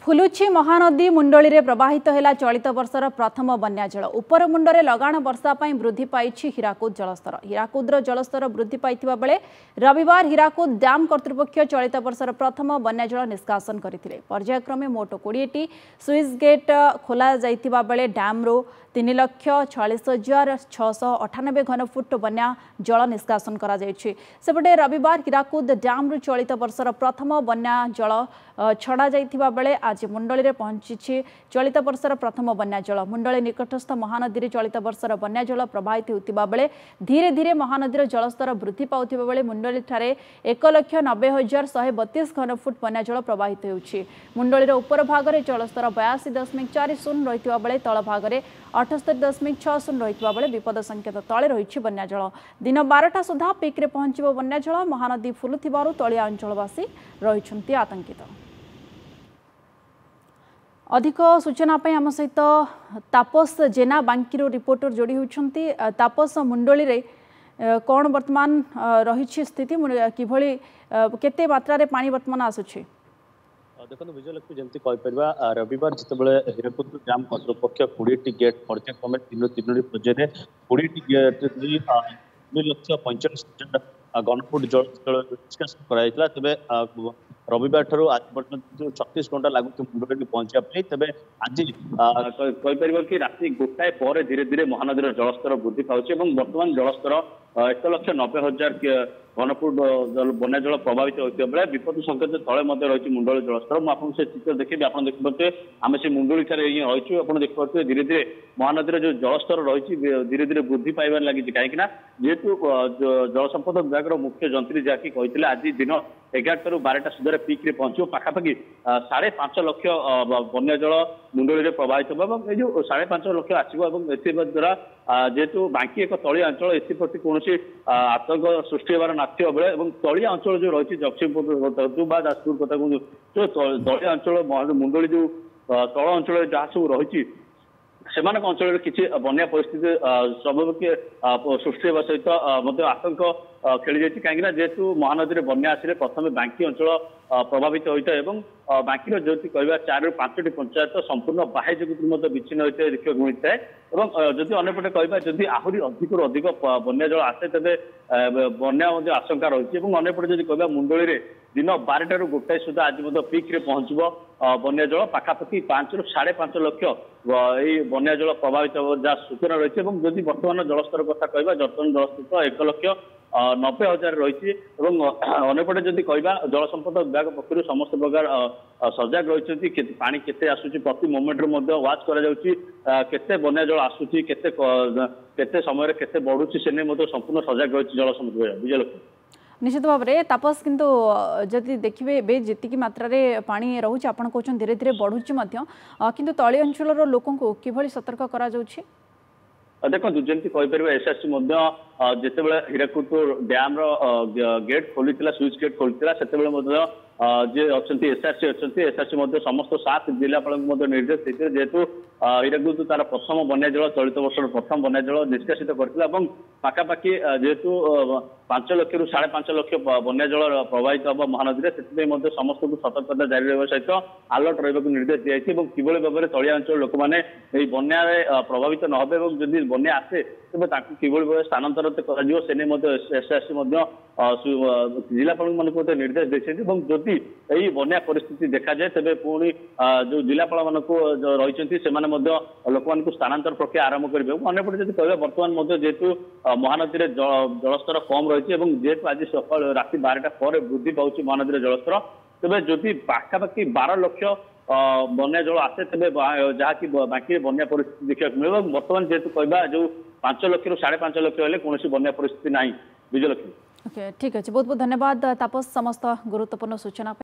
फुलुची महानदी मुंडली रे प्रवाहित है चलित वर्षर प्रथम बन्या जल उपर मुंडे लगाण वर्षा वृद्धि पाई हीराकुद जलस्तर हीराकुद्र जलस्तर वृद्धि पाई बेले रविवार हीराकुद डैम कर्तृपक्ष चलित वर्षर प्रथम बन्या जल निष्कासन करते पर्यायक्रमे मोट 20टी स्विच गेट खोल बेले डैम्रु 3,46,698 घनफुट बन्या जल निष्कासन सेपटे रविवार हीराकुद डैम्रु चलित वर्षर प्रथम बन्या जल छड़ा बेले आज मुंडली रे पहुंची चलित वर्षर प्रथम बन्या जल मुंडली निकटस्थ महानदी चलित वर्षर बन्या जल प्रवाहित होता बेले धीरे धीरे महानदी जलस्तर वृद्धि पाउथिबा बेले मुंडली ठारे 1,90,132 घनफुट बन्या जल प्रवाहित होउछि। मुंडली रे ऊपर भाग रे जलस्तर 82.40 रहितबा बेले तळ भाग रे 78.60 रहितबा बेले विपद संकेत तळे रहिछि बन्या जल। दिन 12टा सुधा पीक रे पहुंचिबो बन्या जल महानदी फुलुथिबारु तळिया अंचलवासी रहिछन्ति आतंकित। अधिक सूचना आम सहित तापस जेना बांकीरो रिपोर्टर जोड़ी होती। तापस मुंडली रे कौन वर्तमान रही स्थिति किभली केते मात्रा रे पानी वर्तमान आसुछि? देखो विजयलक्ष्मी जमी कहीपर रविवार जिते हीराकुद डैम कर्तृपक्ष 20टी गेट पर्यायक्रमे तीन पर्याय 20टी गेट 2,45,000 घनफुट जल निष्कासन कराइला। तेबे रविवार ठारू आज पर्यटन 36 घंटा लगुच मुंडली पहुंचापी। तेबे आज कहीपर कि राति गोटाए पर धीरे धीरे महानदी जलस्तर वृद्धि पाଉଛି ଏବଂ ବର୍ତ୍ତମାନ जलस्तर 1,90,000 घनफुट बन्या जल प्रभावित होता बेले विपद संकेत तले रही मुंडली जलस्तर मुझे से चित्र देखी आप देखिपे आम से मुंडली ठारे रही आप देखिपे धीरे धीरे महानदी जो जलस्तर रही धीरे धीरे वृद्धि पाइबार लगी कहीं जेहेतु जल संपद विभाग मुख्य जंत्री जहाँकि कहते आज दिन 11टा ରୁ 12टा सुधा पीक रे पहुंचो पाखापाखि 5.5 लाख बन्या जल मुंडली प्रभावित होगा जो 5.5 लाख आसो द्वारा जेहेतु बांकी एक तलिया अंचल एप्रति कौन आतंक सृष्टि होबार नाथ्य बेले तलिया अंचल जो रही जगतसिंहपुर जाजपुर कथा जो तलिया अंचल मुंडली जो तल अंचल जहाँ सब रही सेमानक अंचल किसी बन्या परिस्थिति स्वाभाविक सृष्टि होगा सहित आतंक खेली जाती कहीं जेहेतु महानदी में बन्या आसिले प्रथम बांकी अंचल प्रभावित होता है बांकी जो कह 4 ରୁ 5ଟି पंचायत संपूर्ण बाह्य जगत विच्छिन्न होता है देखा मिलता है। जदि अंपटे कह जदि आहरी अधिक अधिक बन्या जल आसे तेज बन्या आशंका रही है। अंपटे जब कह मुंडली में दिन 12टा ରୁ गोटाए सुधा आज पीक रे पहुंचब बन्या जल पाखापाखि 5 ରୁ 5.5 लाख यही बन्या जल प्रभावित जहाँ सूचना रही है। जदि वर्तमान जलस्तर कथा कह वर्तमान जलस्तर 1,90,000 रही अंपटे जदि कह जल संपद विभाग पक्ष समस्त प्रकार सजग रही पानी केते आसुची प्रति मोमेंट वाच करते बन्या जल आसुची केते समय केते बढ़ुची से संपूर्ण सजग रही जल संपद विभाग। विजयलक्ष्मी निश्चित भाव में तापस किंतु जदि देखिए जी मात्रा रे पानी रोचे आप कहते धीरे धीरे बढ़ुची किंतु तली अंचल लोक किभली सतर्क करा जाउछि? देखो जमी कहीपर एसआरसी जिते हीराकुद डैम गेट खोली स्विच गेट खोली से जे अच्छा एसआरसी अच्छा एसआरसी समस्त 7 जिलापाल निर्देश देते जेहेतु हीराकुद तार प्रथम बन्या जल चलित वर्ष प्रथम बन्या जल निष्कासित करथिला पाखापाखि जेहेतु 5 लाख ରୁ 5.5 लाख बन्या जल प्रवाहित हम महानदी से समस्त को सतर्कता जारी रहा सहित अलर्ट रहा निर्देश दिखाई किभली भाव में तलिया अंचल लोक मैंने बन्या प्रभावित न हे जदि बन्या आसे तेज किभली भाव स्थानांतरित एसआरसी जिलापाल मान निर्देश देखते जदि यही बन्या परिस्थिति देखा जाए तेज पुणी जो जिलापाल मान रही लोक मान स्थानांतर प्रक्रिया आरंभ करेंगे। अंपटे जब कह बर्तमान जेहेतु महानदी जलस्तर कम रही है जेहेतु आज सकाल राति 12टा पर वृद्धि पाँच महानदी जलस्तर तेज जदि पाखापाखि 12 लाख बन्या जल आसे तेज जहाँकि बाकी बन्या परिस्थिति देखा मिले बर्तमान जेहेतु कह जो 5 लाख ରୁ 5.5 लाख हेल्ले कौन बन्या परिस्थिति ना। विजयलक्ष्मी ठीक अच्छे बहुत बहुत धन्यवाद तापस समस्त गुरुत्वपूर्ण सूचना।